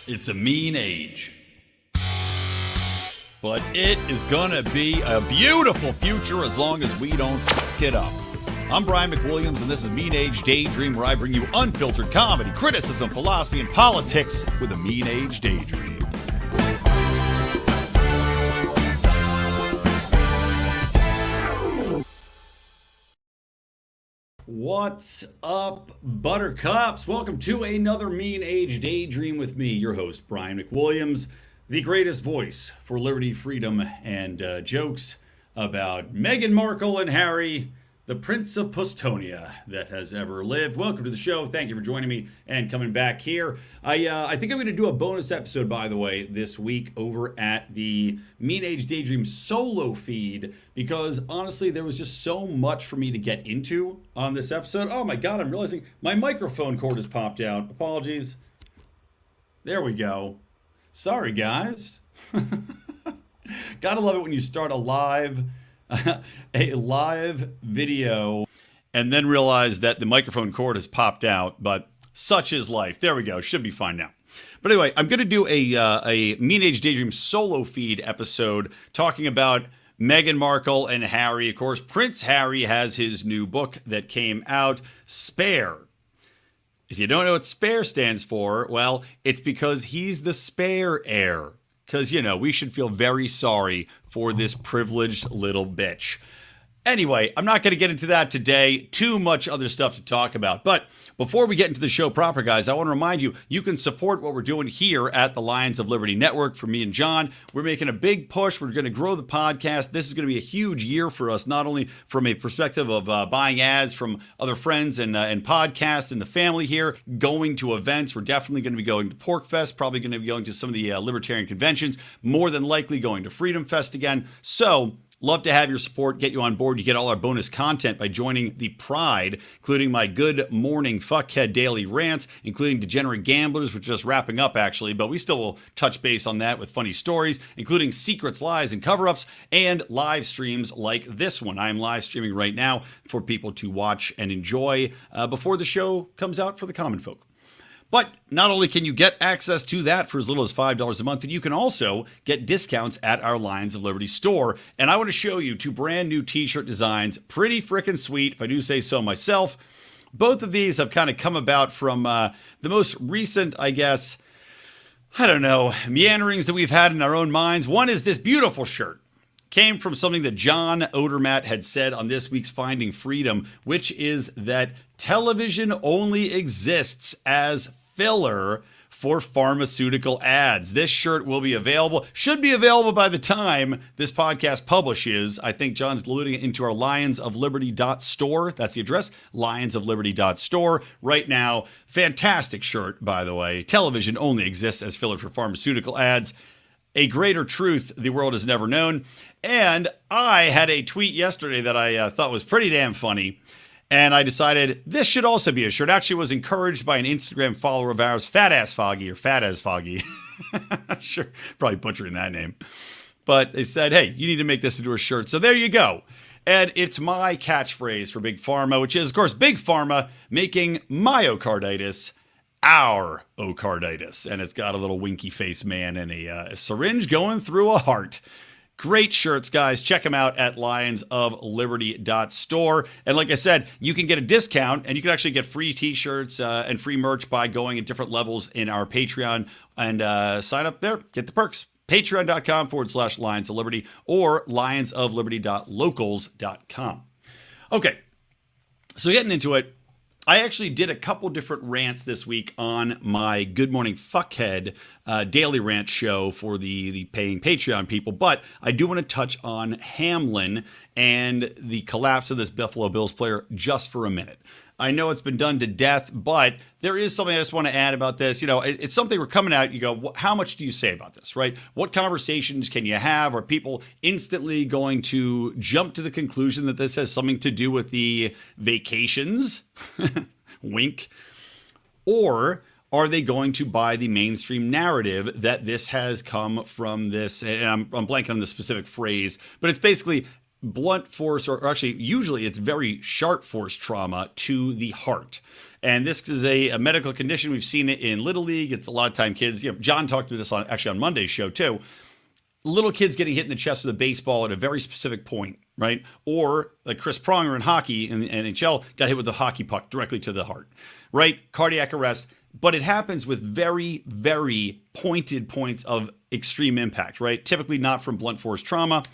It's a mean age. But it is gonna be a beautiful future as long as we don't f*** it up. I'm Brian McWilliams, and this is Mean Age Daydream, where I bring you unfiltered comedy, criticism, philosophy, and politics with a Mean Age Daydream. What's up, buttercups? Welcome to another Mean Age Daydream with me, your host, Brian McWilliams, the greatest voice for liberty, freedom, and jokes about Meghan Markle and Harry, the Prince of Pustonia that has ever lived. Welcome to the show. Thank you for joining me and coming back here. I think I'm going to do a bonus episode, by the way, this week over at the Mean Age Daydream solo feed, because honestly, there was just so much for me to get into on this episode. Oh my God, I'm realizing my microphone cord has popped out. Apologies. There we go. Sorry, guys. Gotta love it when you start a live video and then realize that the microphone cord has popped out, but such is life. There we go. Should be fine now. But anyway, I'm going to do a Mean Age Daydream solo feed episode talking about Meghan Markle and Harry. Of course, Prince Harry has his new book that came out, Spare. If you don't know what SPARE stands for, well, it's because he's the spare heir. Because, you know, we should feel very sorry for this privileged little bitch. Anyway, I'm not going to get into that today. Too much other stuff to talk about. But before we get into the show proper, guys, I want to remind you, you can support what we're doing here at the Lions of Liberty Network for me and John. We're making a big push. We're going to grow the podcast. This is going to be a huge year for us, not only from a perspective of buying ads from other friends and podcasts and the family here, going to events. We're definitely going to be going to Pork Fest, probably going to be going to some of the libertarian conventions, more than likely going to Freedom Fest again. So love to have your support, get you on board. You get all our bonus content by joining the Pride, including my Good Morning Fuckhead Daily Rants, including Degenerate Gamblers, which is just wrapping up actually, but we still will touch base on that with funny stories, including secrets, lies, and cover-ups, and live streams like this one. I am live streaming right now for people to watch and enjoy before the show comes out for the common folk. But not only can you get access to that for as little as $5 a month, but you can also get discounts at our Lions of Liberty store. And I want to show you two brand new t-shirt designs. Pretty freaking sweet, if I do say so myself. Both of these have kind of come about from the most recent, I guess, I don't know, meanderings that we've had in our own minds. One is this beautiful shirt. Came from something that John Odermatt had said on this week's Finding Freedom, which is that television only exists as filler for pharmaceutical ads. This shirt will be available, should be available by the time this podcast publishes. I think John's loading it into our lionsofliberty.store. That's the address, lionsofliberty.store. Right now, fantastic shirt, by the way. Television only exists as filler for pharmaceutical ads. A greater truth the world has never known. And I had a tweet yesterday that I thought was pretty damn funny. And I decided this should also be a shirt. Actually, was encouraged by an Instagram follower of ours, Fat Ass Foggy. Sure, probably butchering that name. But they said, hey, you need to make this into a shirt. So there you go. And it's my catchphrase for Big Pharma, which is, of course, Big Pharma making myocarditis our ocarditis. And it's got a little winky face man and a syringe going through a heart. Great shirts, guys. Check them out at lionsofliberty.store. And like I said, you can get a discount and you can actually get free t-shirts and free merch by going at different levels in our Patreon and sign up there. Get the perks. Patreon.com/Lions of Liberty or lionsofliberty.locals.com. Okay, so getting into it, I actually did a couple different rants this week on my Good Morning Fuckhead daily rant show for the paying Patreon people, but I do want to touch on Hamlin and the collapse of this Buffalo Bills player just for a minute. I know it's been done to death, but there is something I just want to add about this. You know, it's something we're coming at. You go, how much do you say about this, right? What conversations can you have? Are people instantly going to jump to the conclusion that this has something to do with the vacations? Wink. Or are they going to buy the mainstream narrative that this has come from this? And I'm blanking on the specific phrase, but it's basically blunt force, or actually usually it's very sharp force trauma to the heart. And this is a medical condition. We've seen it in Little League. It's a lot of time kids. John talked about this on Monday's show too. Little kids getting hit in the chest with a baseball at a very specific point, right? Or like Chris Pronger in hockey in the NHL got hit with a hockey puck directly to the heart, right? Cardiac arrest. But it happens with very, very pointed points of extreme impact, right? Typically not from blunt force trauma.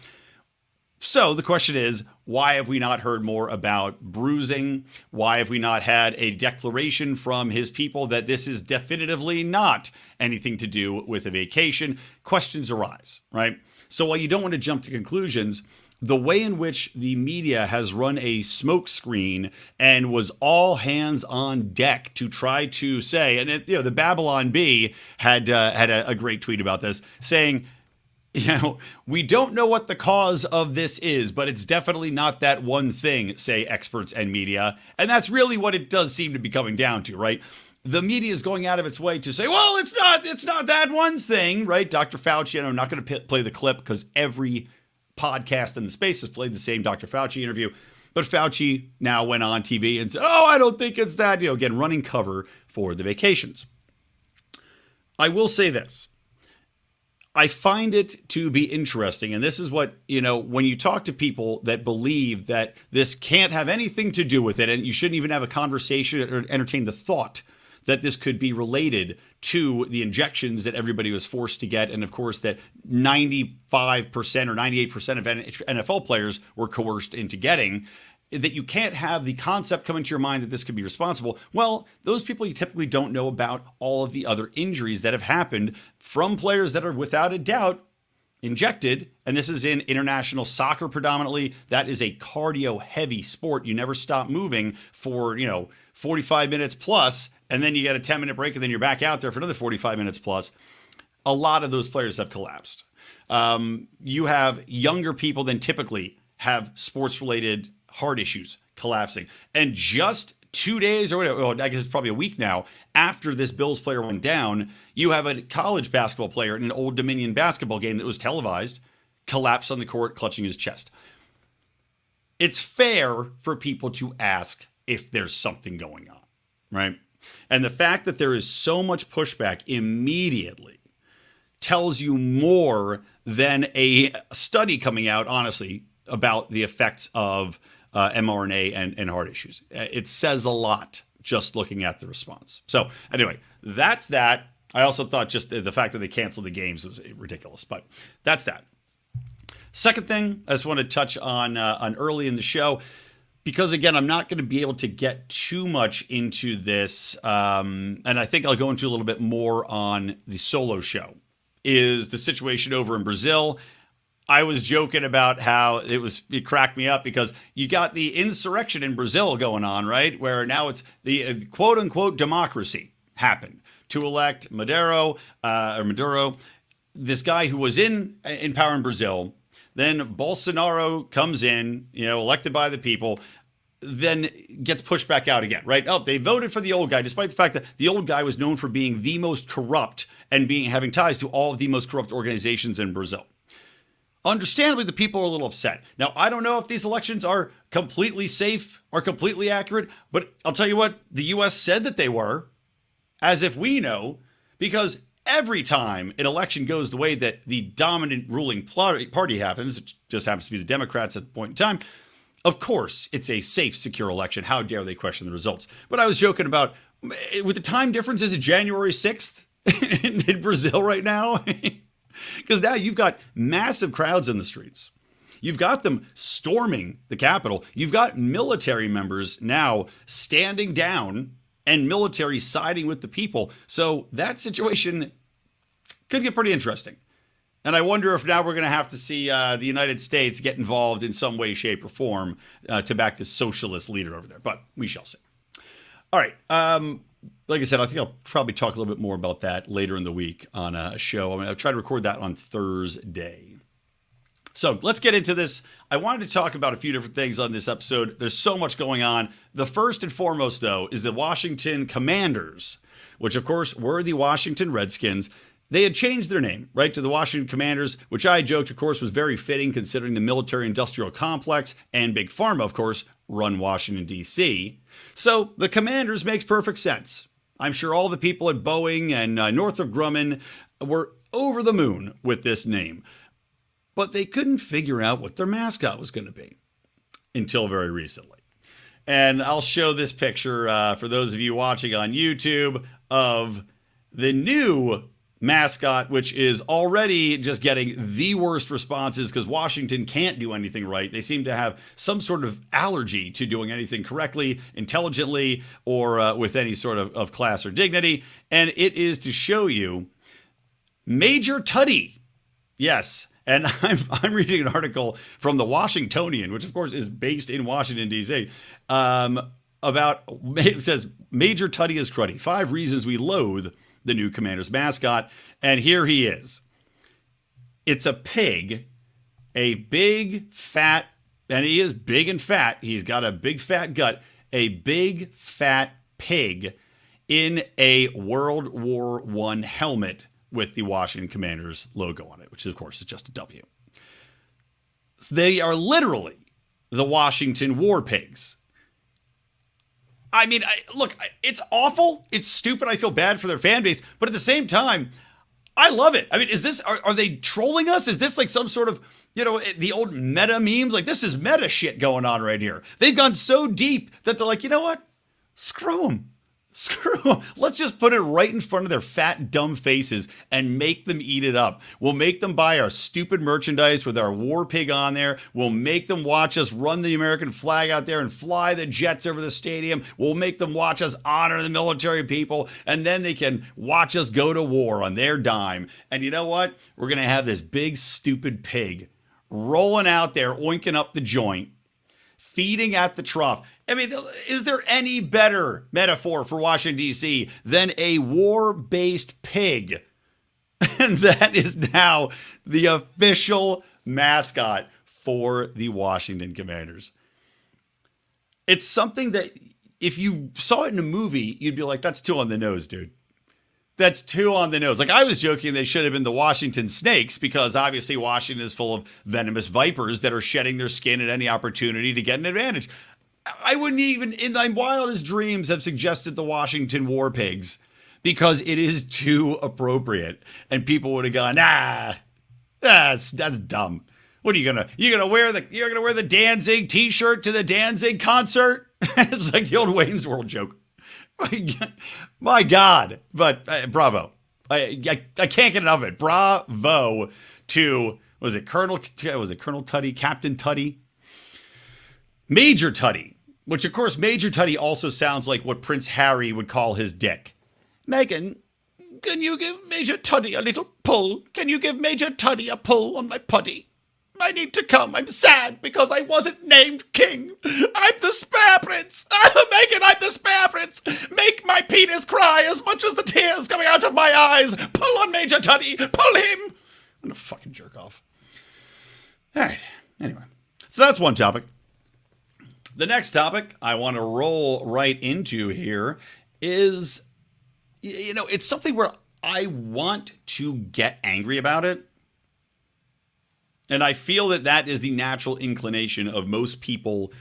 So the question is, why have we not heard more about bruising? Why have we not had a declaration from his people that this is definitively not anything to do with a vacation? Questions arise, right? So while you don't want to jump to conclusions, the way in which the media has run a smokescreen and was all hands on deck to try to say, and the Babylon Bee had a great tweet about this, saying, we don't know what the cause of this is, but it's definitely not that one thing, say experts and media. And that's really what it does seem to be coming down to, right? The media is going out of its way to say, well, it's not that one thing, right? Dr. Fauci, I'm not going to play the clip because every podcast in the space has played the same Dr. Fauci interview. But Fauci now went on TV and said, I don't think it's that, again, running cover for the vacations. I will say this. I find it to be interesting, and this is what, when you talk to people that believe that this can't have anything to do with it, and you shouldn't even have a conversation or entertain the thought that this could be related to the injections that everybody was forced to get, and of course that 95% or 98% of NFL players were coerced into getting, that you can't have the concept come into your mind that this could be responsible. Well, those people, you typically don't know about all of the other injuries that have happened from players that are without a doubt injected. And this is in international soccer predominantly. That is a cardio heavy sport. You never stop moving for, 45 minutes plus, and then you get a 10-minute break and then you're back out there for another 45 minutes plus. A lot of those players have collapsed. You have younger people than typically have sports related heart issues collapsing. And just 2 days or whatever, I guess it's probably a week now, after this Bills player went down, you have a college basketball player in an Old Dominion basketball game that was televised collapse on the court, clutching his chest. It's fair for people to ask if there's something going on, right? And the fact that there is so much pushback immediately tells you more than a study coming out, honestly, about the effects of mRNA and heart issues. It says a lot just looking at the response. So anyway, that's that. I also thought just the fact that they canceled the games was ridiculous, but that's that. Second thing I just want to touch on early in the show, because again, I'm not going to be able to get too much into this, and I think I'll go into a little bit more on the solo show, is the situation over in Brazil. I was joking about how it cracked me up because you got the insurrection in Brazil going on, right? Where now it's the quote unquote democracy happened to elect Maduro, this guy who was in power in Brazil. Then Bolsonaro comes in, elected by the people, then gets pushed back out again, right? Oh, they voted for the old guy, despite the fact that the old guy was known for being the most corrupt and having ties to all of the most corrupt organizations in Brazil. Understandably, the people are a little upset. Now, I don't know if these elections are completely safe or completely accurate, but I'll tell you what, the U.S. said that they were, as if we know, because every time an election goes the way that the dominant ruling party happens, it just happens to be the Democrats at the point in time, of course, it's a safe, secure election. How dare they question the results? But I was joking about, with the time difference, is it January 6th in Brazil right now? Because now you've got massive crowds in the streets. You've got them storming the Capitol. You've got military members now standing down and military siding with the people. So that situation could get pretty interesting. And I wonder if now we're going to have to see the United States get involved in some way, shape, or form to back this socialist leader over there. But we shall see. All right. Like I said, I think I'll probably talk a little bit more about that later in the week on a show. I'll try to record that on Thursday. So let's get into this. I wanted to talk about a few different things on this episode. There's so much going on. The first and foremost, though, is the Washington Commanders, which, of course, were the Washington Redskins. They had changed their name, right, to the Washington Commanders, which I joked, of course, was very fitting considering the military-industrial complex and Big Pharma, of course, run Washington, D.C. So the Commanders makes perfect sense. I'm sure all the people at Boeing and Northrop Grumman were over the moon with this name. But they couldn't figure out what their mascot was going to be until very recently. And I'll show this picture for those of you watching on YouTube of the new mascot, which is already just getting the worst responses because Washington can't do anything right. They seem to have some sort of allergy to doing anything correctly, intelligently, or with any sort of class or dignity. And it is to show you Major Tuddy. Yes. And I'm reading an article from the Washingtonian, which of course is based in Washington, D.C., about, it says, Major Tuddy is cruddy. 5 reasons we loathe the new Commanders mascot. And here he is. It's a pig, a big fat, and he is big and fat. He's got a big fat gut, a big fat pig in a World War I helmet with the Washington Commanders logo on it, which of course is just a W. So they are literally the Washington Warpigs. I mean, look, it's awful. It's stupid. I feel bad for their fan base. But at the same time, I love it. I mean, is this, are they trolling us? Is this like some sort of, the old meta memes? Like, this is meta shit going on right here. They've gone so deep that they're like, you know what? Screw them. Screw them. Let's just put it right in front of their fat, dumb faces and make them eat it up. We'll make them buy our stupid merchandise with our war pig on there. We'll make them watch us run the American flag out there and fly the jets over the stadium. We'll make them watch us honor the military people. And then they can watch us go to war on their dime. And you know what? We're going to have this big, stupid pig rolling out there, oinking up the joint, feeding at the trough. I mean, is there any better metaphor for Washington, D.C. than a war-based pig? And that is now the official mascot for the Washington Commanders. It's something that if you saw it in a movie, you'd be like, that's too on the nose, dude. That's too on the nose. Like, I was joking they should have been the Washington Snakes because obviously Washington is full of venomous vipers that are shedding their skin at any opportunity to get an advantage. I wouldn't even, in my wildest dreams, have suggested the Washington Warpigs because it is too appropriate. And people would have gone, that's dumb. What are you gonna wear the Danzig t-shirt to the Danzig concert? It's like the old Wayne's World joke. My God. But bravo. I can't get enough of it. Bravo to, Colonel Tuddy, Captain Tuddy? Major Tuddy, which of course Major Tuddy also sounds like what Prince Harry would call his dick. Meghan, can you give Major Tuddy a little pull? Can you give Major Tuddy a pull on my putty? I need to come. I'm sad because I wasn't named king. I'm the spare prince. Meghan, I'm the spare prince. Make my penis cry as much as the tears coming out of my eyes. Pull on Major Tuddy. Pull him. I'm gonna fucking jerk off. All right. Anyway, so that's one topic. The next topic I want to roll right into here is, it's something where I want to get angry about it. And I feel that is the natural inclination of most people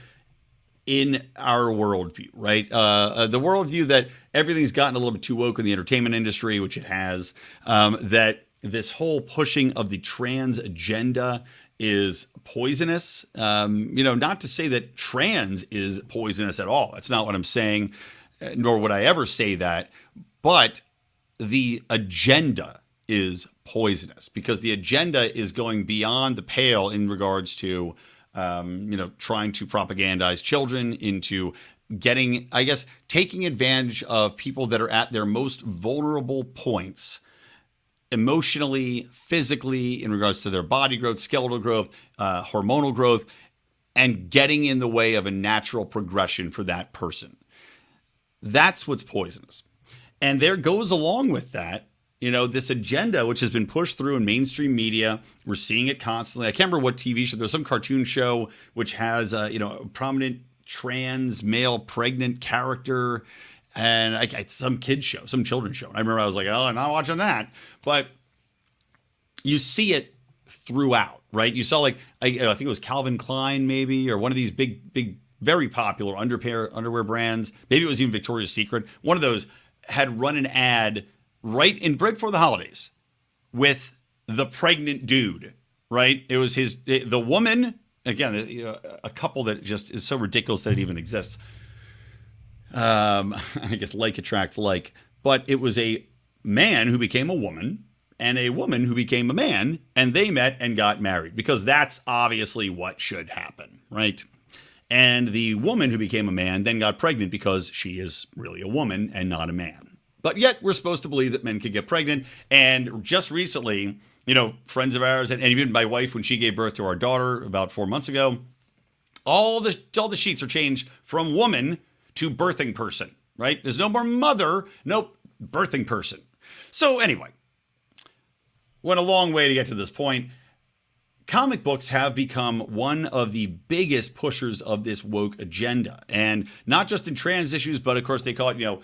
in our worldview, right? The worldview that everything's gotten a little bit too woke in the entertainment industry, which it has, that this whole pushing of the trans agenda is poisonous. Not to say that trans is poisonous at all. That's not what I'm saying, nor would I ever say that. But the agenda is poisonous because the agenda is going beyond the pale in regards to, trying to propagandize children into getting, taking advantage of people that are at their most vulnerable points emotionally, physically, in regards to their body growth, skeletal growth, hormonal growth, and getting in the way of a natural progression for that person. That's what's poisonous. And there goes along with that, this agenda, which has been pushed through in mainstream media. We're seeing it constantly. I can't remember what TV show. There's some cartoon show which has, a prominent trans male pregnant character. And some kids show, some children's show. And I remember I was like, oh, I'm not watching that. But you see it throughout, right? You saw I think it was Calvin Klein maybe, or one of these big very popular underwear brands. Maybe it was even Victoria's Secret. One of those had run an ad right before the holidays with the pregnant dude, right? It was the woman, again, a couple that just is so ridiculous that it even exists. I guess like attracts like, but it was a man who became a woman and a woman who became a man, and they met and got married, because that's obviously what should happen, right? And the woman who became a man then got pregnant because she is really a woman and not a man. But yet we're supposed to believe that men can get pregnant. And just recently, friends of ours, and even my wife, when she gave birth to our daughter about 4 months ago, all the sheets are changed from woman to birthing person, right? There's no more mother, nope, birthing person. So anyway, went a long way to get to this point. Comic books have become one of the biggest pushers of this woke agenda, and not just in trans issues, but of course they call it,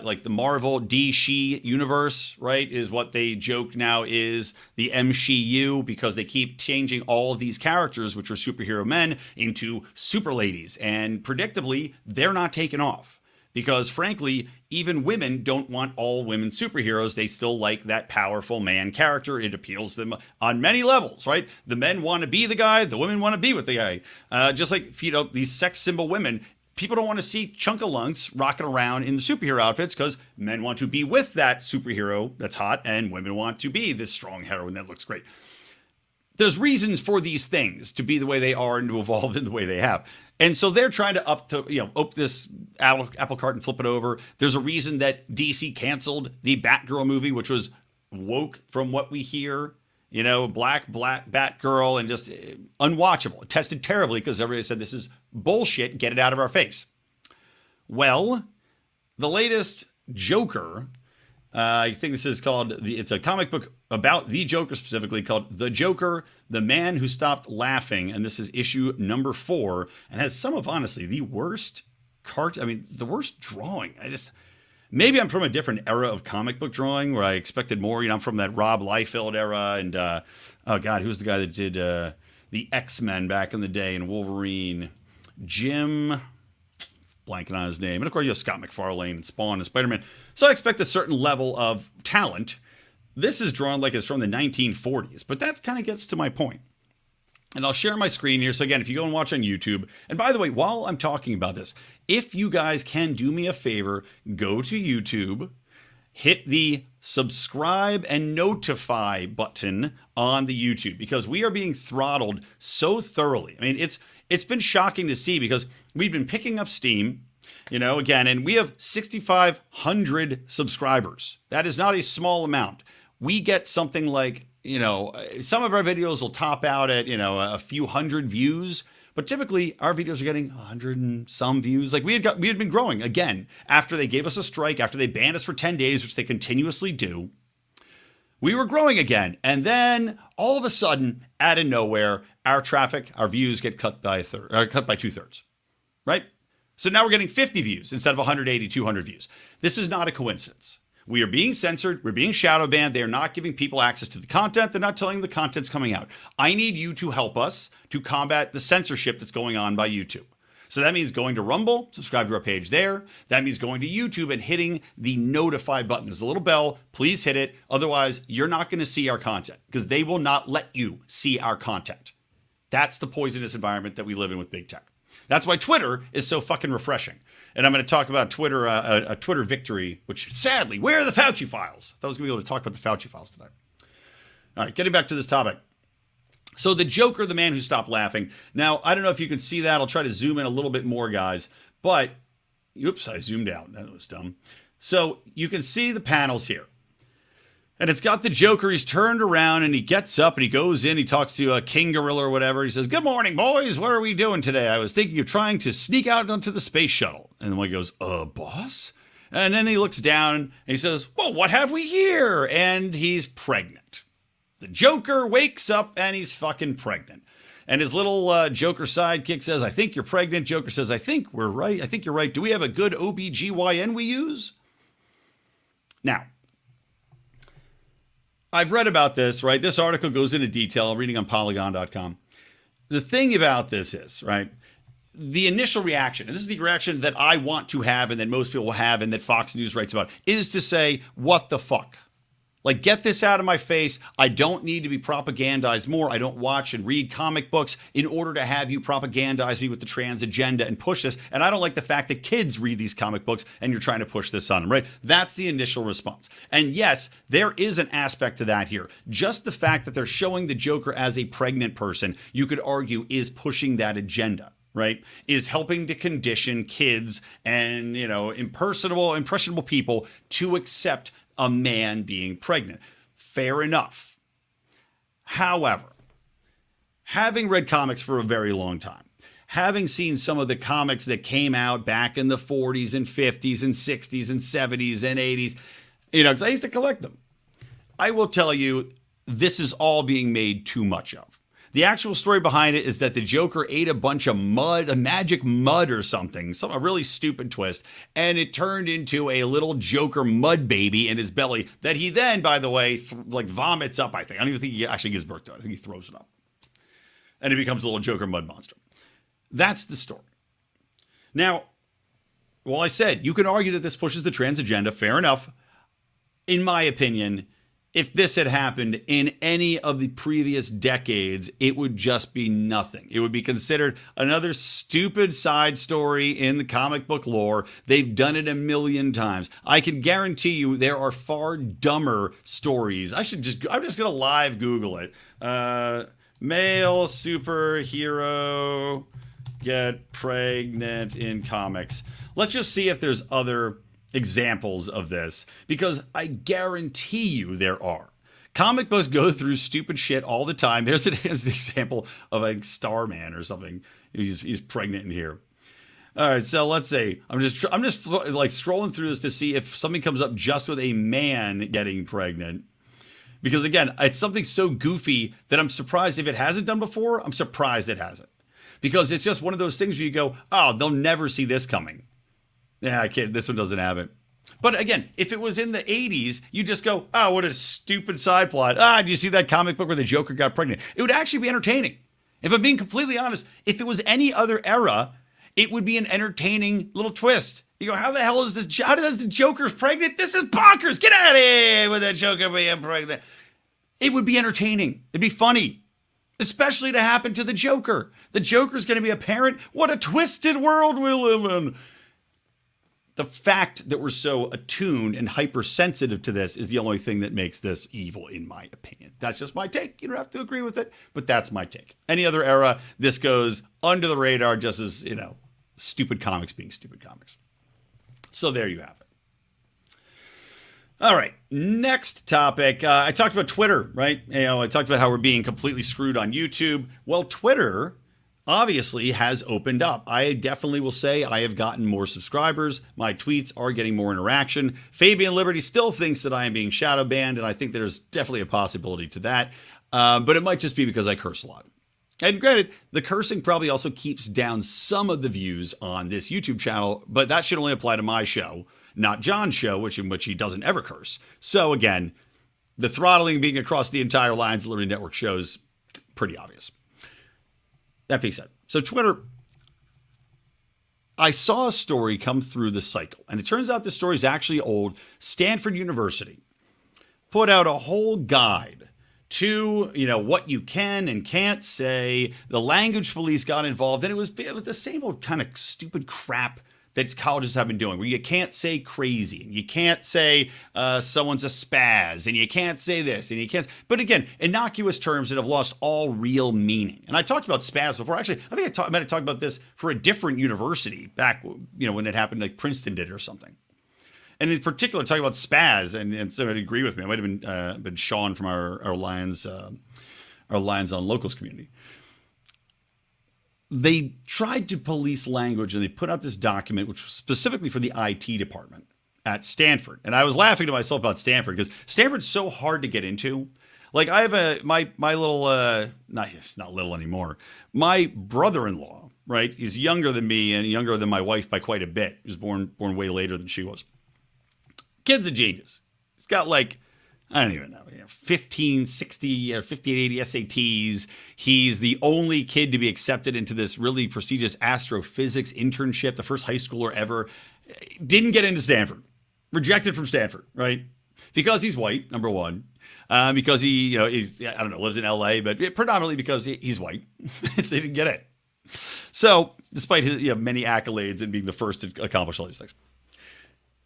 like the Marvel DC universe, right, is what they joke now is the MCU, because they keep changing all of these characters, which are superhero men, into super ladies, and predictably, they're not taking off. Because frankly, even women don't want all women superheroes. They still like that powerful man character. It appeals to them on many levels, right? The men want to be the guy. The women want to be with the guy. Just like, these sex symbol women, people don't want to see chunkalunks rocking around in the superhero outfits because men want to be with that superhero that's hot, and women want to be this strong heroine that looks great. There's reasons for these things to be the way they are and to evolve in the way they have. And so they're trying to up this apple cart and flip it over. There's a reason that DC canceled the Batgirl movie, which was woke from what we hear, black Batgirl, and just unwatchable. It tested terribly because everybody said this is bullshit. Get it out of our face. Well, the latest Joker, I think this is called, it's a comic book about the Joker specifically, called The Joker, The Man Who Stopped Laughing. And this is issue number 4, and has some of, honestly, the worst the worst drawing. Maybe I'm from a different era of comic book drawing where I expected more. I'm from that Rob Liefeld era. And, oh God, who's the guy that did the X-Men back in the day, and Wolverine? Jim, blanking on his name. And of course, Scott McFarlane and Spawn and Spider-Man. So I expect a certain level of talent. This is drawn like it's from the 1940s, but that kind of gets to my point. And I'll share my screen here. So again, if you go and watch on YouTube, and by the way, while I'm talking about this, if you guys can do me a favor, go to YouTube, hit the subscribe and notify button on the YouTube, because we are being throttled so thoroughly. I mean, it's been shocking to see, because we've been picking up steam, again, and we have 6,500 subscribers. That is not a small amount. We get something like, some of our videos will top out at, a few hundred views, but typically our videos are getting 100 and some views. Like we had been growing again after they gave us a strike, after they banned us for 10 days, which they continuously do. We were growing again. And then all of a sudden, out of nowhere, our views get cut by 2/3, right? So now we're getting 50 views instead of 180, 200 views. This is not a coincidence. We are being censored. We're being shadow banned. They are not giving people access to the content. They're not telling them the content's coming out. I need you to help us to combat the censorship that's going on by YouTube. So that means going to Rumble, subscribe to our page there. That means going to YouTube and hitting the notify button. There's a little bell. Please hit it. Otherwise, you're not going to see our content, because they will not let you see our content. That's the poisonous environment that we live in with big tech. That's why Twitter is so fucking refreshing. And I'm going to talk about Twitter, a Twitter victory, which sadly, where are the Fauci files? I thought I was going to be able to talk about the Fauci files tonight. All right, getting back to this topic. So the Joker, the man who stopped laughing. Now, I don't know if you can see that. I'll try to zoom in a little bit more, guys. But, oops, I zoomed out. That was dumb. So you can see the panels here. And it's got the Joker. He's turned around and he gets up and he goes in. He talks to a King Gorilla or whatever. He says, "Good morning, boys. What are we doing today? I was thinking of trying to sneak out onto the space shuttle." And the one goes, "Boss?" And then he looks down and he says, "Well, what have we here?" And he's pregnant. The Joker wakes up and he's fucking pregnant. And his little Joker sidekick says, "I think you're pregnant." Joker says, "I think we're right. I think you're right. Do we have a good OBGYN we use?" Now, I've read about this, right? This article goes into detail. I'm reading on Polygon.com. The thing about this is, right, the initial reaction, and this is the reaction that I want to have and that most people have and that Fox News writes about, is to say, what the fuck? Like, get this out of my face. I don't need to be propagandized more. I don't watch and read comic books in order to have you propagandize me with the trans agenda and push this. And I don't like the fact that kids read these comic books and you're trying to push this on them, right? That's the initial response. And yes, there is an aspect to that here. Just the fact that they're showing the Joker as a pregnant person, you could argue, is pushing that agenda, right? Is helping to condition kids and, impressionable people to accept a man being pregnant. Fair enough. However, having read comics for a very long time, having seen some of the comics that came out back in the 40s and 50s and 60s and 70s and 80s, because I used to collect them, I will tell you, this is all being made too much of. The actual story behind it is that the Joker ate a bunch of mud, a magic mud or something, a really stupid twist, and it turned into a little Joker mud baby in his belly that he then, by the way, vomits up, I think. I don't even think he actually gives birth to it. I think he throws it up. And it becomes a little Joker mud monster. That's the story. Now, I said, you can argue that this pushes the trans agenda. Fair enough. In my opinion, if this had happened in any of the previous decades, it would just be nothing. It would be considered another stupid side story in the comic book lore. They've done it a million times. I can guarantee you there are far dumber stories. I'm just going to live Google it. Male superhero get pregnant in comics. Let's just see if there's other examples of this, because I guarantee you there are. Comic books go through stupid shit all the time. Here's an example of a Starman or something. He's pregnant in here. All right, so let's say I'm just like scrolling through this to see if something comes up just with a man getting pregnant. Because again, it's something so goofy that I'm surprised if it hasn't done before. I'm surprised it hasn't, because it's just one of those things where you go, oh, they'll never see this coming. Yeah, I can't. This one doesn't have it. But again, if it was in the 80s, you just go, oh, what a stupid side plot. Do you see that comic book where the Joker got pregnant? It would actually be entertaining. If I'm being completely honest, if it was any other era, it would be an entertaining little twist. You go, how the hell is this? How does the Joker pregnant? This is bonkers. Get out of here with that Joker being pregnant. It would be entertaining. It'd be funny, especially to happen to the Joker. The Joker's going to be a parent. What a twisted world we live in. The fact that we're so attuned and hypersensitive to this is the only thing that makes this evil, in my opinion. That's just my take. You don't have to agree with it, but that's my take. Any other era, this goes under the radar just as, stupid comics being stupid comics. So there you have it. All right, next topic. I talked about Twitter, right? I talked about how we're being completely screwed on YouTube. Well, Twitter obviously has opened up. I definitely will say I have gotten more subscribers. My tweets are getting more interaction. Fabian Liberty still thinks that I am being shadow banned, and I think there's definitely a possibility to that. But it might just be because I curse a lot. And granted, the cursing probably also keeps down some of the views on this YouTube channel, but that should only apply to my show, not John's show, in which he doesn't ever curse. So again, the throttling being across the entire lines of Liberty Network shows pretty obvious. That being said, so Twitter, I saw a story come through the cycle, and it turns out this story is actually old. Stanford University put out a whole guide to, what you can and can't say. The language police got involved, and it was the same old kind of stupid crap that colleges have been doing, where you can't say crazy, and you can't say someone's a spaz, and you can't say this, and you can't. But again, innocuous terms that have lost all real meaning. And I talked about spaz before. Actually, I think I might have talked about this for a different university back, when it happened, like Princeton did or something. And in particular, talking about spaz, and somebody agree with me. It might have been Sean from our Lions on Locals community. They tried to police language, and they put out this document, which was specifically for the IT department at Stanford. And I was laughing to myself about Stanford because Stanford's so hard to get into. Like, I have my little, not little anymore. My brother-in-law, right? He's younger than me and younger than my wife by quite a bit. He was born way later than she was. Kid's a genius. He's got I don't even know, 1560 or 1580 SATs. He's the only kid to be accepted into this really prestigious astrophysics internship, the first high schooler ever. Didn't get into Stanford. Rejected from Stanford, right? Because he's white, number one. Because he, lives in LA, but predominantly because he's white. So he didn't get it. So despite his many accolades and being the first to accomplish all these things.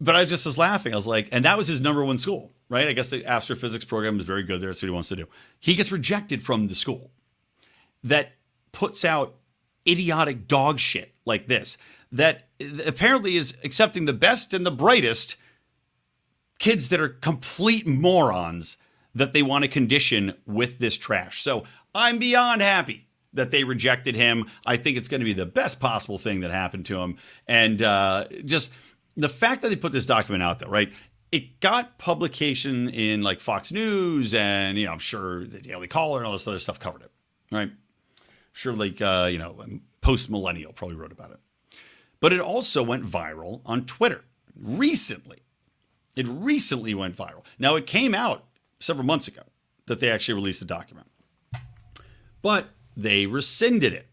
But I just was laughing. I was like, and that was his number one school, right? I guess the astrophysics program is very good there. That's what he wants to do. He gets rejected from the school that puts out idiotic dog shit like this, that apparently is accepting the best and the brightest kids that are complete morons that they want to condition with this trash. So I'm beyond happy that they rejected him. I think it's going to be the best possible thing that happened to him. And just the fact that they put this document out there, right? It got publication in like Fox News and, I'm sure the Daily Caller and all this other stuff covered it, right? Sure, like, Post Millennial probably wrote about it. But it also went viral on Twitter recently. It recently went viral. Now, it came out several months ago that they actually released the document. But they rescinded it.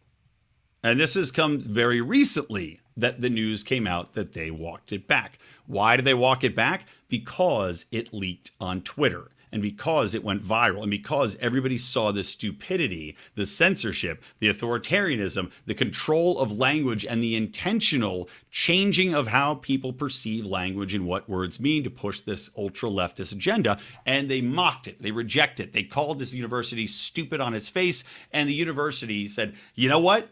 And this has come very recently that the news came out that they walked it back. Why did they walk it back? Because it leaked on Twitter. And because it went viral, and because everybody saw the stupidity, the censorship, the authoritarianism, the control of language, and the intentional changing of how people perceive language and what words mean to push this ultra-leftist agenda. And they mocked it. They rejected it. They called this university stupid on its face. And the university said, you know what?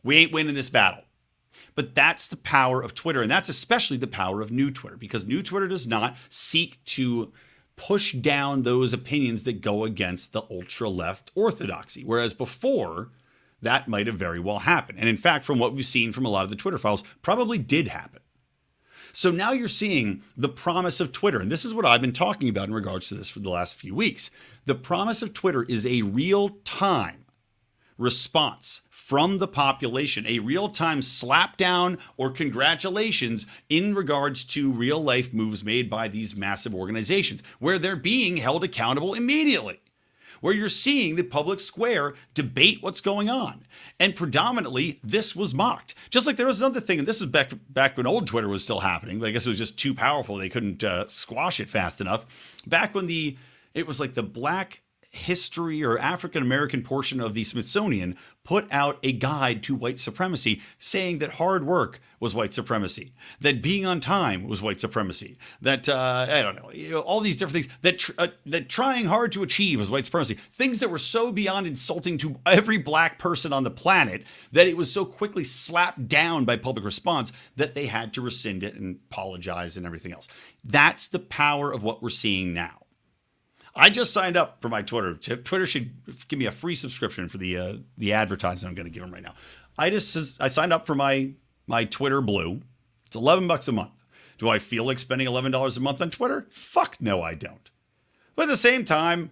We ain't winning this battle. But that's the power of Twitter. And that's especially the power of new Twitter, because new Twitter does not seek to push down those opinions that go against the ultra-left orthodoxy. Whereas before, that might have very well happened. And in fact, from what we've seen from a lot of the Twitter files, probably did happen. So now you're seeing the promise of Twitter. And this is what I've been talking about in regards to this for the last few weeks. The promise of Twitter is a real-time response from the population, a real-time slap down or congratulations in regards to real-life moves made by these massive organizations, where they're being held accountable immediately, where you're seeing the public square debate what's going on. And predominantly, this was mocked. Just like there was another thing, and this is back when old Twitter was still happening, but I guess it was just too powerful. They couldn't squash it fast enough. Back when it was like the Black history or African American portion of the Smithsonian put out a guide to white supremacy, saying that hard work was white supremacy, that being on time was white supremacy, that I don't know, all these different things, that trying hard to achieve was white supremacy, things that were so beyond insulting to every black person on the planet that it was so quickly slapped down by public response that they had to rescind it and apologize and everything else. That's the power of what we're seeing now. I just signed up for my Twitter. Twitter should give me a free subscription for the advertising I'm going to give them right now. I signed up for my Twitter Blue. It's $11 a month. Do I feel like spending $11 a month on Twitter? Fuck no, I don't. But at the same time,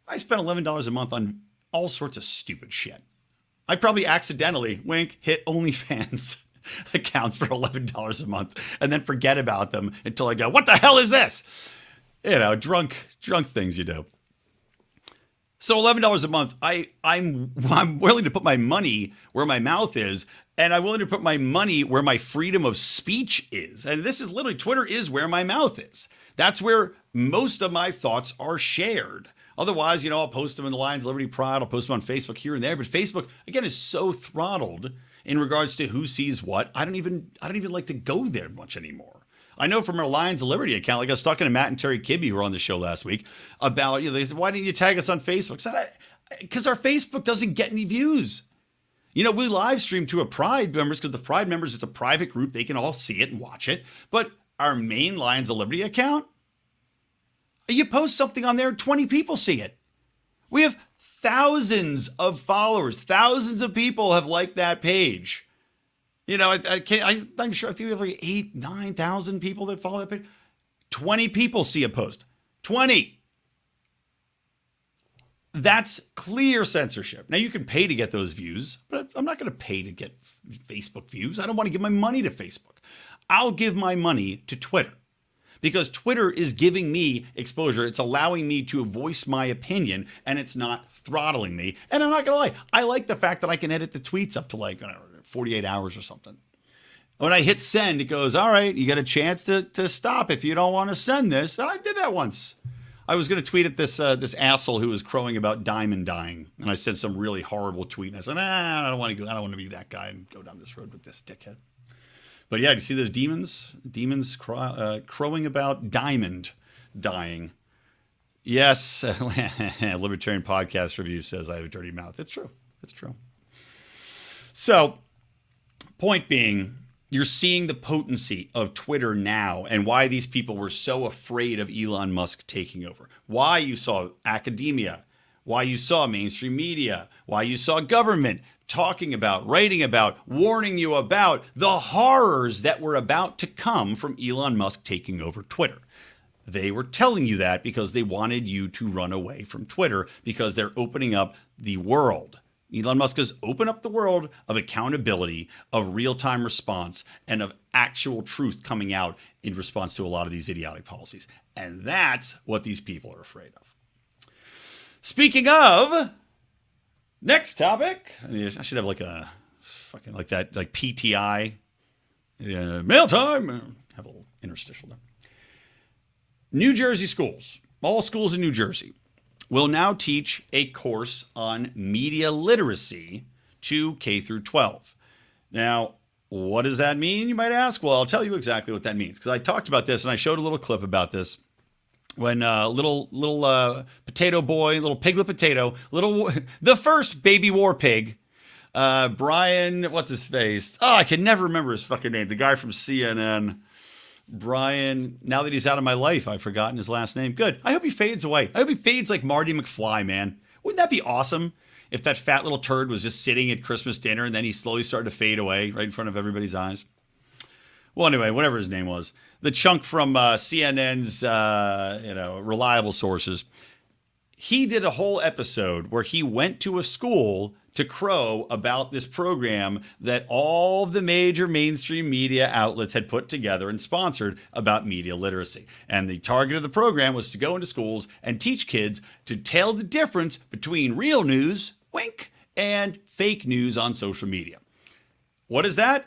I spend $11 a month on all sorts of stupid shit. I probably accidentally, wink, hit OnlyFans accounts for $11 a month and then forget about them until I go, what the hell is this? Drunk things you do. So $11 a month, I'm willing to put my money where my mouth is, and I'm willing to put my money where my freedom of speech is. And this is literally, Twitter is where my mouth is. That's where most of my thoughts are shared. Otherwise, I'll post them in the Lions Liberty Pride. I'll post them on Facebook here and there. But Facebook, again, is so throttled in regards to who sees what. I don't even like to go there much anymore. I know from our Lions of Liberty account, like I was talking to Matt and Terry Kibbe, who were on the show last week, about, they said, why didn't you tag us on Facebook? I said, because our Facebook doesn't get any views. We live stream to a Pride members, because the Pride members, it's a private group. They can all see it and watch it. But our main Lions of Liberty account, you post something on there, 20 people see it. We have thousands of followers. Thousands of people have liked that page. I'm sure, I think we have like 8,000, 9,000 people that follow that page. 20 people see a post. 20. That's clear censorship. Now, you can pay to get those views, but I'm not going to pay to get Facebook views. I don't want to give my money to Facebook. I'll give my money to Twitter, because Twitter is giving me exposure. It's allowing me to voice my opinion, and it's not throttling me. And I'm not going to lie, I like the fact that I can edit the tweets up to like 48 hours or something. When I hit send, it goes, all right, you got a chance to stop if you don't want to send this. And I did that once. I was going to tweet at this asshole who was crowing about diamond dying. And I said some really horrible tweet. And I said, I don't want to go. I don't want to be that guy and go down this road with this dickhead. But yeah, do you see those demons? Demons crowing about diamond dying. Yes, Libertarian Podcast Review says I have a dirty mouth. It's true. It's true. So, point being, you're seeing the potency of Twitter now and why these people were so afraid of Elon Musk taking over. Why you saw academia, why you saw mainstream media, why you saw government talking about, writing about, warning you about the horrors that were about to come from Elon Musk taking over Twitter. They were telling you that because they wanted you to run away from Twitter because they're opening up the world. Elon Musk has opened up the world of accountability, of real-time response, and of actual truth coming out in response to a lot of these idiotic policies. And that's what these people are afraid of. Speaking of, next topic. I should have like a fucking like that, like PTI, mail time. Have a little interstitial there. New Jersey schools, all schools in New Jersey, will now teach a course on media literacy to K through 12. Now, what does that mean, you might ask? Well, I'll tell you exactly what that means because I talked about this and I showed a little clip about this when little potato boy, little piglet potato, the first baby war pig, Brian, what's his face? Oh, I can never remember his fucking name. The guy from CNN. Brian, now that he's out of my life, I've forgotten his last name. Good. I hope he fades away. I hope he fades like Marty McFly, man. Wouldn't that be awesome if that fat little turd was just sitting at Christmas dinner and then he slowly started to fade away right in front of everybody's eyes? Well, anyway, whatever his name was. The chunk from CNN's, reliable sources. He did a whole episode where he went to a school to crow about this program that all the major mainstream media outlets had put together and sponsored about media literacy. And the target of the program was to go into schools and teach kids to tell the difference between real news, wink, and fake news on social media. What is that?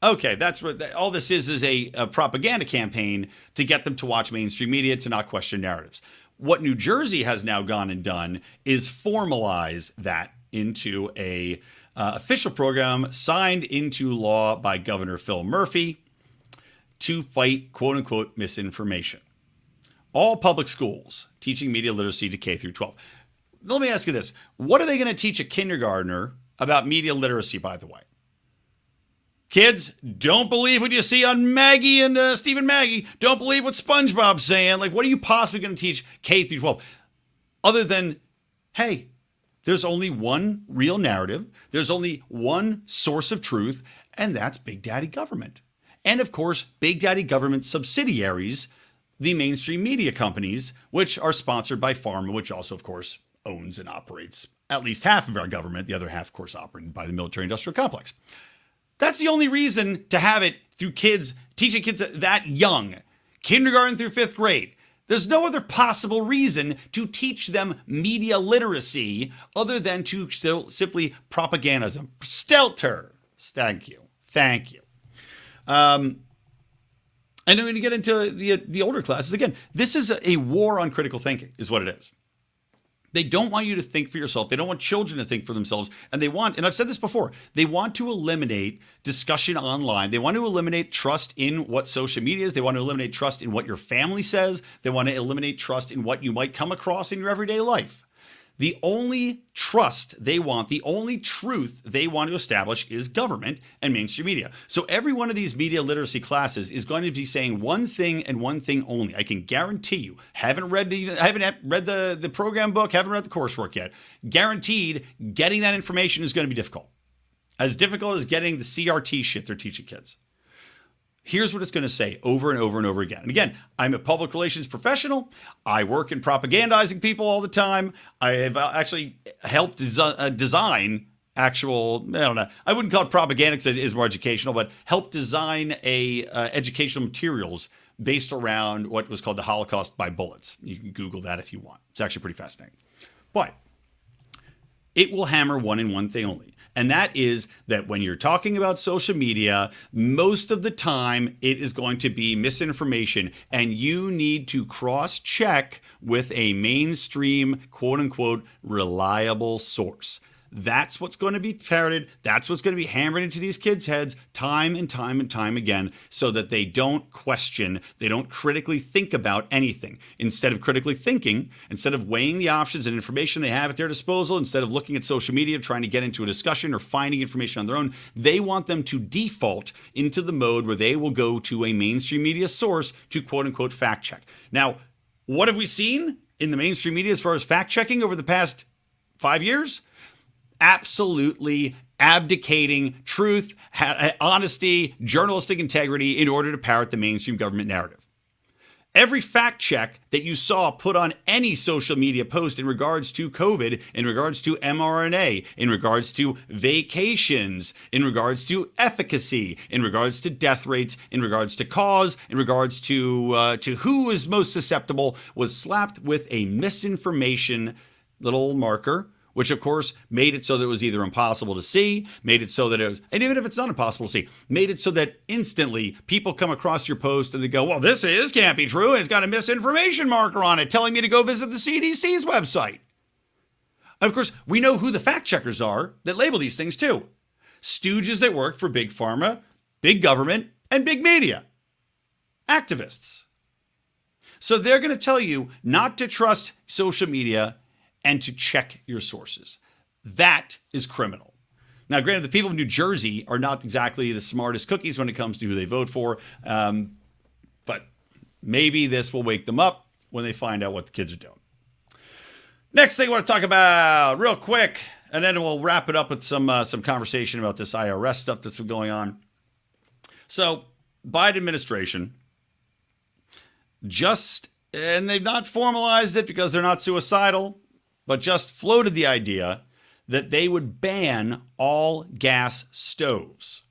Okay, that's what all this is a propaganda campaign to get them to watch mainstream media, to not question narratives. What New Jersey has now gone and done is formalize that into a official program signed into law by Governor Phil Murphy to fight, quote unquote, misinformation. All public schools teaching media literacy to K through 12. Let me ask you this. What are they going to teach a kindergartner about media literacy, by the way? Kids, don't believe what you see on Maggie and Steve and Maggie. Don't believe what SpongeBob's saying. Like, what are you possibly going to teach K through 12? Other than, hey, there's only one real narrative. There's only one source of truth, and that's Big Daddy government. And of course, Big Daddy government subsidiaries, the mainstream media companies, which are sponsored by Pharma, which also, of course, owns and operates at least half of our government. The other half, of course, operated by the military-industrial complex. That's the only reason to have it through kids, teaching kids that young, kindergarten through 5th grade. There's no other possible reason to teach them media literacy other than to simply propagandism. Stelter. Thank you. Thank you. And then when you get into the older classes, again, this is a war on critical thinking is what it is. They don't want you to think for yourself. They don't want children to think for themselves. And they want, and I've said this before, they want to eliminate discussion online. They want to eliminate trust in what social media is. They want to eliminate trust in what your family says. They want to eliminate trust in what you might come across in your everyday life. The only trust they want, the only truth they want to establish is government and mainstream media. So every one of these media literacy classes is going to be saying one thing and one thing only. I can guarantee you, haven't read the program book, haven't read the coursework yet. Guaranteed, getting that information is going to be difficult. As difficult as getting the CRT shit they're teaching kids. Here's what it's going to say over and over and over again. And again, I'm a public relations professional. I work in propagandizing people all the time. I have actually helped design actual, I don't know, I wouldn't call it propaganda because it is more educational, but help design educational materials based around what was called the Holocaust by bullets. You can Google that if you want. It's actually pretty fascinating. But it will hammer one and one thing only. And that is that when you're talking about social media, most of the time it is going to be misinformation, and you need to cross-check with a mainstream, quote-unquote, reliable source. That's what's going to be parroted. That's what's going to be hammered into these kids' heads time and time and time again, so that they don't question, they don't critically think about anything. Instead of critically thinking, instead of weighing the options and information they have at their disposal, instead of looking at social media, trying to get into a discussion or finding information on their own, they want them to default into the mode where they will go to a mainstream media source to quote-unquote fact check. Now, what have we seen in the mainstream media as far as fact checking over the past 5 years? Absolutely abdicating truth, honesty, journalistic integrity in order to parrot the mainstream government narrative. Every fact check that you saw put on any social media post in regards to COVID, in regards to mRNA, in regards to vacations, in regards to efficacy, in regards to death rates, in regards to cause, in regards to who is most susceptible, was slapped with a misinformation little marker, which of course made it so that it was either impossible to see, made it so that it was, and even if it's not impossible to see, made it so that instantly people come across your post and they go, well, this can't be true. It's got a misinformation marker on it telling me to go visit the CDC's website. And of course, we know who the fact checkers are that label these things too. Stooges that work for big pharma, big government, and big media. Activists. So they're going to tell you not to trust social media and to check your sources. That is criminal. Now, granted, the people of New Jersey are not exactly the smartest cookies when it comes to who they vote for, but maybe this will wake them up when they find out what the kids are doing. Next thing I want to talk about real quick, and then we'll wrap it up with some conversation about this IRS stuff that's been going on. So, Biden administration and they've not formalized it because they're not suicidal, but just floated the idea that they would ban all gas stoves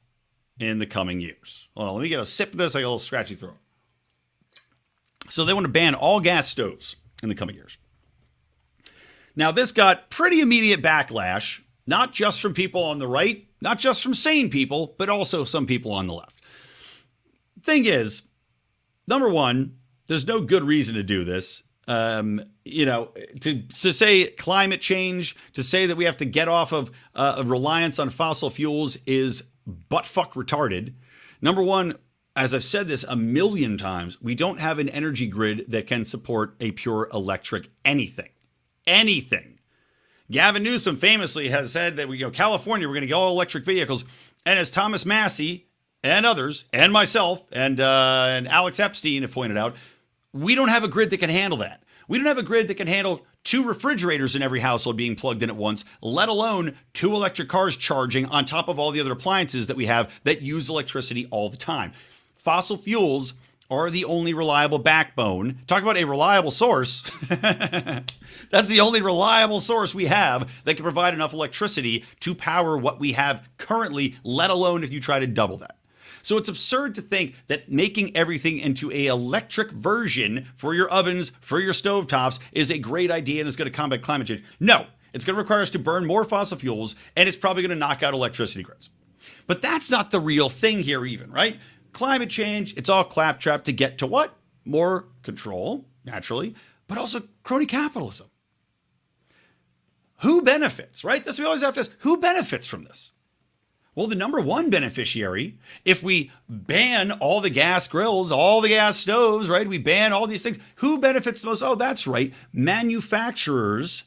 in the coming years. Hold on, let me get a sip of this. I got a little scratchy throat. So they want to ban all gas stoves in the coming years. Now, this got pretty immediate backlash, not just from people on the right, not just from sane people, but also some people on the left. Thing is, number one, there's no good reason to do this. To say climate change, to say that we have to get off of a reliance on fossil fuels is buttfuck retarded. Number one, as I've said this a million times, we don't have an energy grid that can support a pure electric anything. Gavin Newsom famously has said that California, we're going to get all electric vehicles. And as Thomas Massey and others, and myself, and Alex Epstein have pointed out, we don't have a grid that can handle that. We don't have a grid that can handle 2 refrigerators in every household being plugged in at once, let alone 2 electric cars charging on top of all the other appliances that we have that use electricity all the time. Fossil fuels are the only reliable backbone. Talk about a reliable source. That's the only reliable source we have that can provide enough electricity to power what we have currently, let alone if you try to double that. So it's absurd to think that making everything into an electric version for your ovens, for your stovetops, is a great idea and is going to combat climate change. No, it's going to require us to burn more fossil fuels, and it's probably going to knock out electricity grids. But that's not the real thing here even, right? Climate change, it's all claptrap to get to what? More control, naturally, but also crony capitalism. Who benefits, right? That's what we always have to ask. Who benefits from this? Well, the number one beneficiary, if we ban all the gas grills, all the gas stoves, right? We ban all these things. Who benefits the most? Oh, that's right. Manufacturers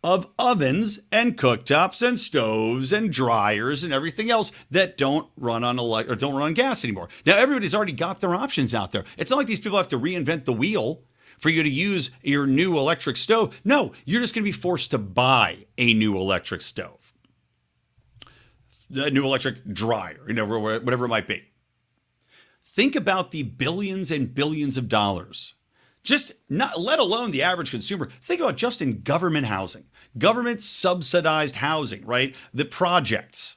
of ovens and cooktops and stoves and dryers and everything else that don't run on don't run on gas anymore. Now, everybody's already got their options out there. It's not like these people have to reinvent the wheel for you to use your new electric stove. No, you're just going to be forced to buy a new electric stove. A new electric dryer, whatever it might be. Think about the billions and billions of dollars, let alone the average consumer. Think about just in government housing, government subsidized housing, right? The projects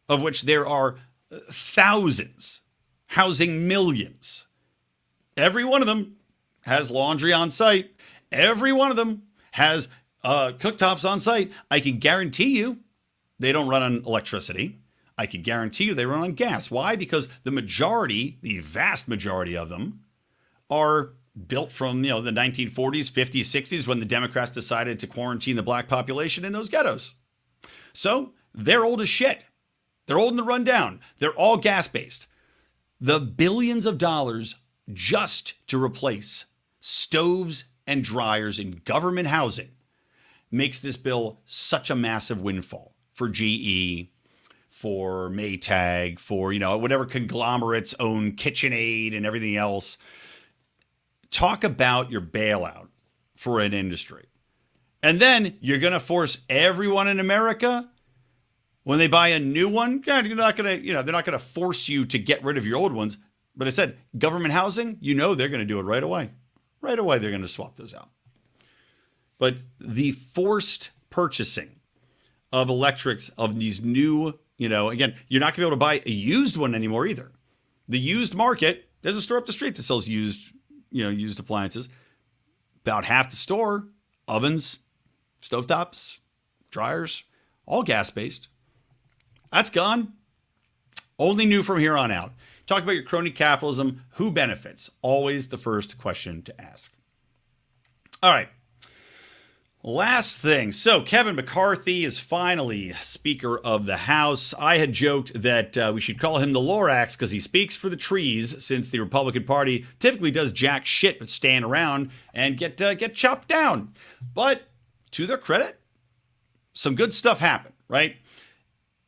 of which there are thousands, housing millions. Every one of them has laundry on site. Every one of them has cooktops on site. I can guarantee you they don't run on electricity. I can guarantee you they run on gas. Why? Because the vast majority of them are built from, the 1940s, 50s, 60s when the Democrats decided to quarantine the black population in those ghettos. So they're old as shit. They're old and run down. They're all gas-based. The billions of dollars just to replace stoves and dryers in government housing makes this bill such a massive windfall for GE, for Maytag, for, whatever conglomerates own KitchenAid and everything else. Talk about your bailout for an industry. And then you're going to force everyone in America, when they buy a new one, they're not going to force you to get rid of your old ones. But I said, government housing, they're going to do it right away. Right away, they're going to swap those out. But the forced purchasing of electrics of these new, again, you're not going to be able to buy a used one anymore either. The used market, there's a store up the street that sells used appliances. About half the store, ovens, stovetops, dryers, all gas-based. That's gone. Only new from here on out. Talk about your crony capitalism. Who benefits? Always the first question to ask. All right. Last thing. So Kevin McCarthy is finally Speaker of the House. I had joked that we should call him the Lorax because he speaks for the trees, since the Republican Party typically does jack shit but stand around and get chopped down. But to their credit, some good stuff happened, right?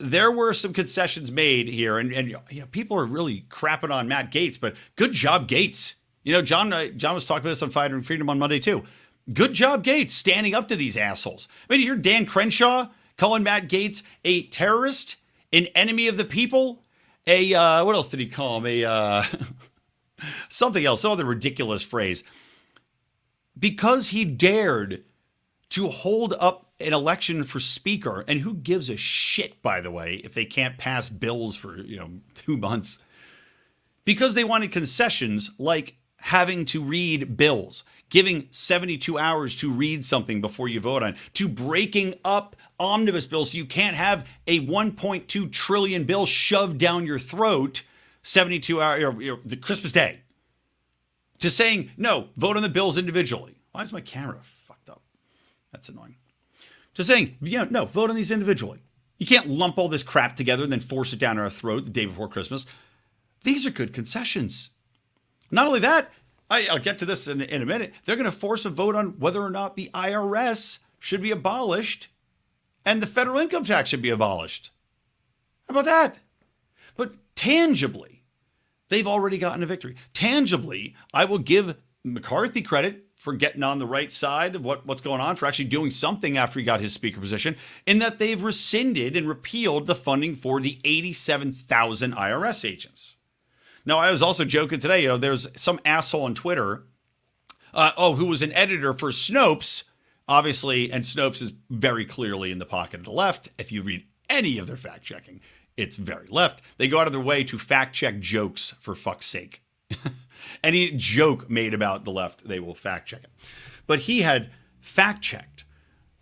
There were some concessions made here, and people are really crapping on Matt Gaetz, but good job, Gaetz. John was talking about this on Fight and Freedom on Monday too. Good job, Gaetz, standing up to these assholes. I mean, you hear Dan Crenshaw calling Matt Gaetz a terrorist, an enemy of the people, what else did he call him? Something else, some other ridiculous phrase. Because he dared to hold up an election for speaker, and who gives a shit, by the way, if they can't pass bills for 2 months, because they wanted concessions like having to read bills, giving 72 hours to read something before you vote on, to breaking up omnibus bills so you can't have a 1.2 trillion bill shoved down your throat 72 hours, the Christmas Day, to saying, no, vote on the bills individually. Why is my camera fucked up? That's annoying. To saying, no, vote on these individually. You can't lump all this crap together and then force it down our throat the day before Christmas. These are good concessions. Not only that, I'll get to this in a minute. They're going to force a vote on whether or not the IRS should be abolished and the federal income tax should be abolished. How about that? But tangibly, they've already gotten a victory. Tangibly, I will give McCarthy credit for getting on the right side of what's going on, for actually doing something after he got his speaker position, in that they've rescinded and repealed the funding for the 87,000 IRS agents. Now, I was also joking today, there's some asshole on Twitter, who was an editor for Snopes, obviously, and Snopes is very clearly in the pocket of the left. If you read any of their fact checking, it's very left. They go out of their way to fact check jokes, for fuck's sake. Any joke made about the left, they will fact check it. But he had fact checked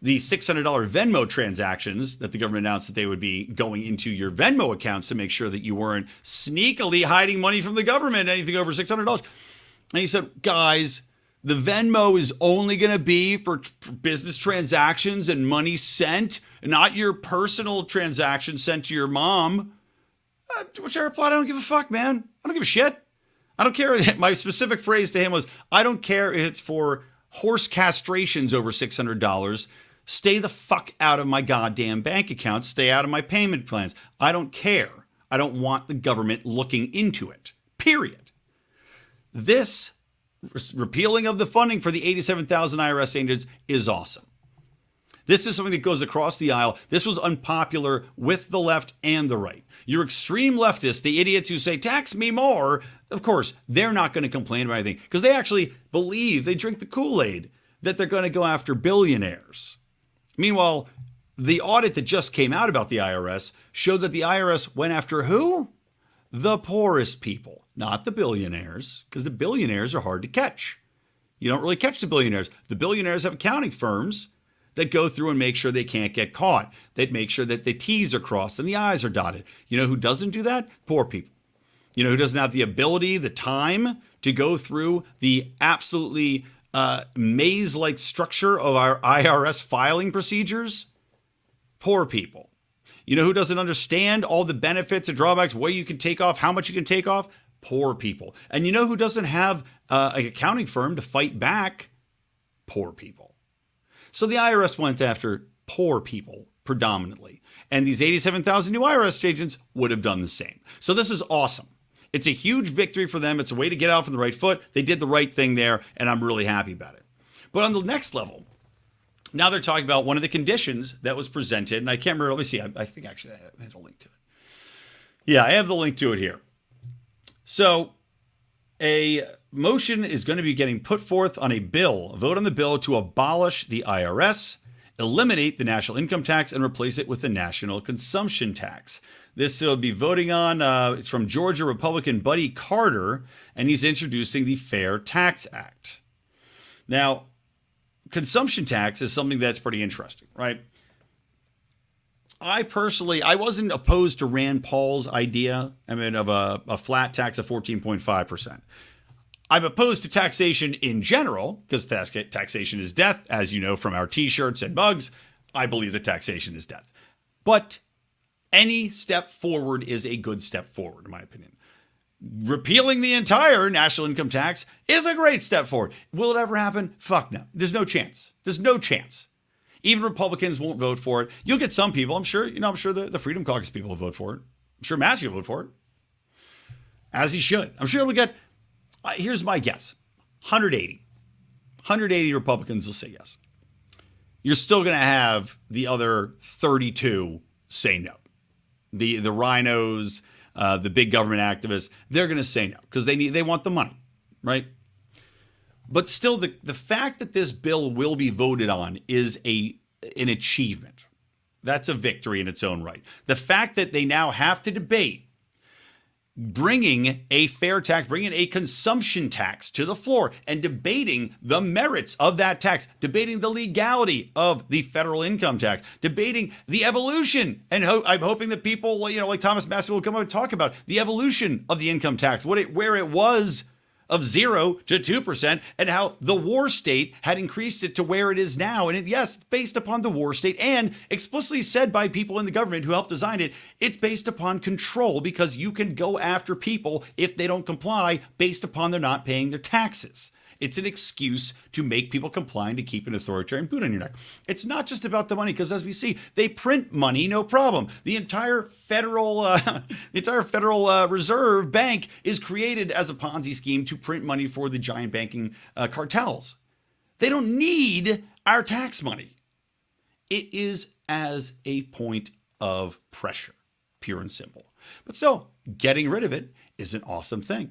the $600 Venmo transactions that the government announced that they would be going into your Venmo accounts to make sure that you weren't sneakily hiding money from the government, anything over $600. And he said, guys, the Venmo is only going to be for business transactions and money sent, not your personal transactions sent to your mom. Which I replied, I don't give a fuck, man. I don't give a shit. I don't care. My specific phrase to him was, I don't care if it's for horse castrations over $600. Stay the fuck out of my goddamn bank account. Stay out of my payment plans. I don't care. I don't want the government looking into it. Period. This repealing of the funding for the 87,000 IRS agents is awesome. This is something that goes across the aisle. This was unpopular with the left and the right. Your extreme leftists, the idiots who say, tax me more, of course, they're not going to complain about anything because they actually believe, they drink the Kool-Aid, that they're going to go after billionaires. Meanwhile, the audit that just came out about the IRS showed that the IRS went after who? the poorest people, not the billionaires, because the billionaires are hard to catch. You don't really catch the billionaires. The billionaires have accounting firms that go through and make sure they can't get caught. They'd make sure that the T's are crossed and the I's are dotted. You know who doesn't do that? Poor people. You know who doesn't have the ability, the time to go through the absolutely maze-like structure of our IRS filing procedures? Poor people. You know who doesn't understand all the benefits and drawbacks, what you can take off, how much you can take off? Poor people. And you know who doesn't have an accounting firm to fight back? Poor people. So the IRS went after poor people predominantly. And these 87,000 new IRS agents would have done the same. So this is awesome. It's a huge victory for them. It's a way to get out from the right foot. They did the right thing there, and I'm really happy about it. But on the next level, now they're talking about one of the conditions that was presented, and I can't remember. Let me see. I think actually I have a link to it. Yeah, I have the link to it here. So a motion is going to be getting put forth on a bill, a vote on the bill to abolish the IRS, eliminate the national income tax, and replace it with the national consumption tax. This will be voting on, it's from Georgia Republican Buddy Carter, and he's introducing the Fair Tax Act. Now, consumption tax is something that's pretty interesting, right? I wasn't opposed to Rand Paul's idea, of a flat tax of 14.5%. I'm opposed to taxation in general, because taxation is death, as you know from our t-shirts and mugs. I believe that taxation is death. But any step forward is a good step forward, in my opinion. Repealing the entire national income tax is a great step forward. Will it ever happen? Fuck no. There's no chance. There's no chance. Even Republicans won't vote for it. You'll get some people. I'm sure the Freedom Caucus people will vote for it. I'm sure Massey will vote for it. As he should. I'm sure he'll get, here's my guess, 180. 180 Republicans will say yes. You're still going to have the other 32 say no. The rhinos, the big government activists, they're going to say no because they want the money, right? But still, the fact that this bill will be voted on is an achievement. That's a victory in its own right. The fact that they now have to debate bringing a fair tax, bringing a consumption tax to the floor and debating the merits of that tax, debating the legality of the federal income tax, debating the evolution. And I'm hoping that people, like Thomas Massey will come up and talk about the evolution of the income tax, where it was of 0 to 2%, and how the war state had increased it to where it is now. And yes, based upon the war state, and explicitly said by people in the government who helped design it, it's based upon control, because you can go after people if they don't comply based upon their not paying their taxes. It's an excuse to make people comply and to keep an authoritarian boot on your neck. It's not just about the money, because as we see, they print money, no problem. The entire Federal Reserve Bank is created as a Ponzi scheme to print money for the giant banking cartels. They don't need our tax money. It is as a point of pressure, pure and simple. But still, getting rid of it is an awesome thing.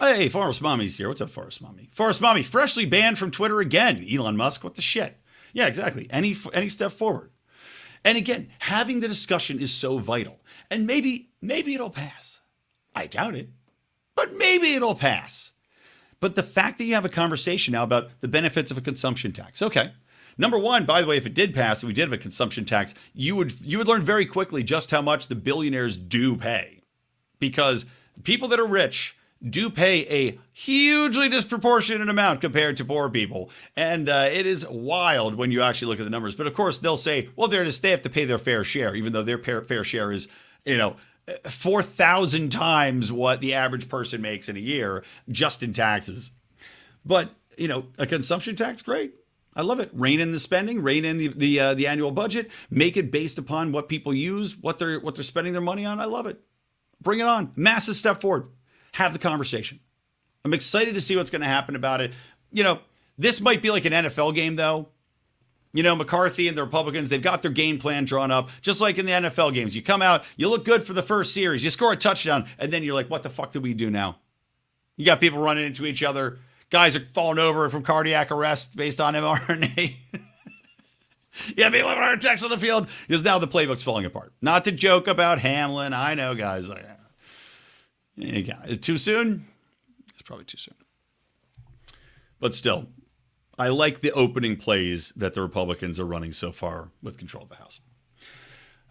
Hey, Forrest Mommy's here. What's up, Forrest Mommy? Forrest Mommy, freshly banned from Twitter again. Elon Musk, what the shit? Yeah, exactly. Any step forward. And again, having the discussion is so vital. And maybe it'll pass. I doubt it. But maybe it'll pass. But the fact that you have a conversation now about the benefits of a consumption tax. Okay. Number one, by the way, if it did pass and we did have a consumption tax, you would learn very quickly just how much the billionaires do pay. Because people that are rich do pay a hugely disproportionate amount compared to poor people. And it is wild when you actually look at the numbers. But of course, they'll say, well, they have to pay their fair share, even though their fair share is, 4,000 times what the average person makes in a year just in taxes. But, a consumption tax, great. I love it. Rein in the spending, rein in the annual budget, make it based upon what people use, what they're spending their money on. I love it. Bring it on. Massive step forward. Have the conversation. I'm excited to see what's going to happen about it. This might be like an NFL game, though. McCarthy and the Republicans, they've got their game plan drawn up, just like in the NFL games. You come out, you look good for the first series, you score a touchdown, and then you're like, what the fuck do we do now? You got people running into each other. Guys are falling over from cardiac arrest based on mRNA. Yeah, people have heart attacks on the field because now the playbook's falling apart. Not to joke about Hamlin. I know, guys. Yeah, too soon? It's probably too soon. But still, I like the opening plays that the Republicans are running so far with control of the House.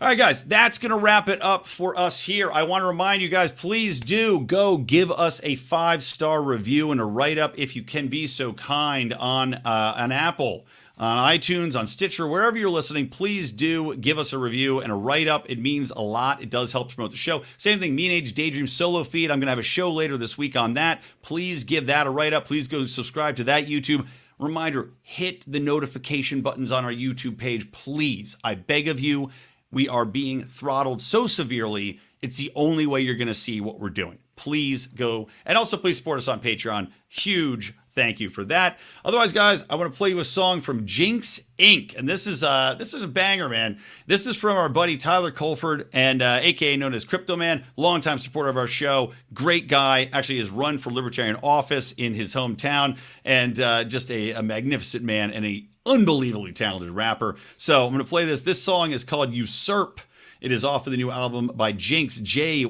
All right, guys, that's going to wrap it up for us here. I want to remind you guys, please do go give us a 5-star review and a write-up if you can be so kind on an Apple, on iTunes, on Stitcher, wherever you're listening. Please do give us a review and a write-up. It means a lot. It does help promote the show. Same thing, Mean Age Daydream solo feed. I'm going to have a show later this week on that. Please give that a write-up. Please go subscribe to that YouTube. Reminder, hit the notification buttons on our YouTube page, please. I beg of you. We are being throttled so severely, it's the only way you're going to see what we're doing. Please go. And also, please support us on Patreon. Huge thank you for that. Otherwise, guys, I want to play you a song from Jinx Inc. And this is a banger, man. This is from our buddy Tyler Colford, and AKA known as Crypto Man, longtime supporter of our show. Great guy. Actually has run for Libertarian office in his hometown, and just a magnificent man and a unbelievably talented rapper. So I'm going to play this. This song is called Usurp. It is off of the new album by Jinx, Jynx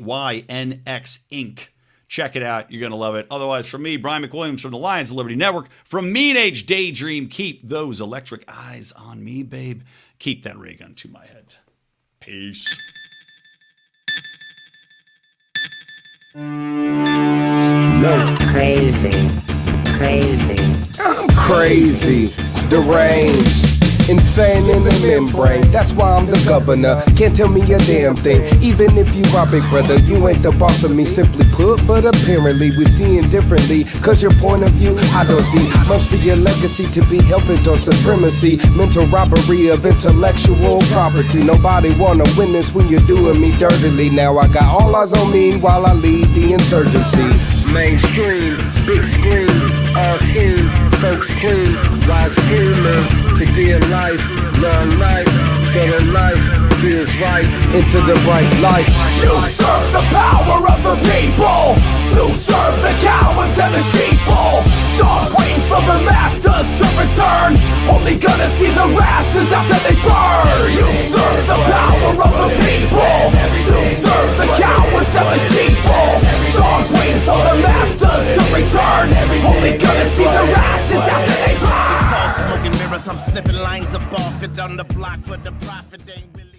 Inc. Check it out. You're going to love it. Otherwise, from me, Brian McWilliams from the Lions of Liberty Network, from Mean Age Daydream, keep those electric eyes on me, babe. Keep that ray gun to my head. Peace. You're crazy. I'm crazy, deranged, insane in the membrane. That's why I'm the governor. Can't tell me a damn thing. Even if you are big brother, you ain't the boss of me, simply put. But apparently we're seeing differently. Cause your point of view, I don't see. Must be your legacy to be helping on supremacy. Mental robbery of intellectual property. Nobody wanna win this when you're doing me dirtily. Now I got all eyes on me while I lead the insurgency. Mainstream, big screen, all seen, folks clean, wise screaming, to dear life, learn life, telling life, feels right, into the bright light. You serve the power of the people, to serve the cowards and the sheeple. Dogs waiting for the masters to return, only gonna see the rashes after they burn. You serve the power of the people, to serve the cowards and the sheeple. Dogs waiting for the masters to return, only gonna see the rashes after they burn. Smoking mirrors, I'm sniffing lines of barfed on the block for the profit. Ain't really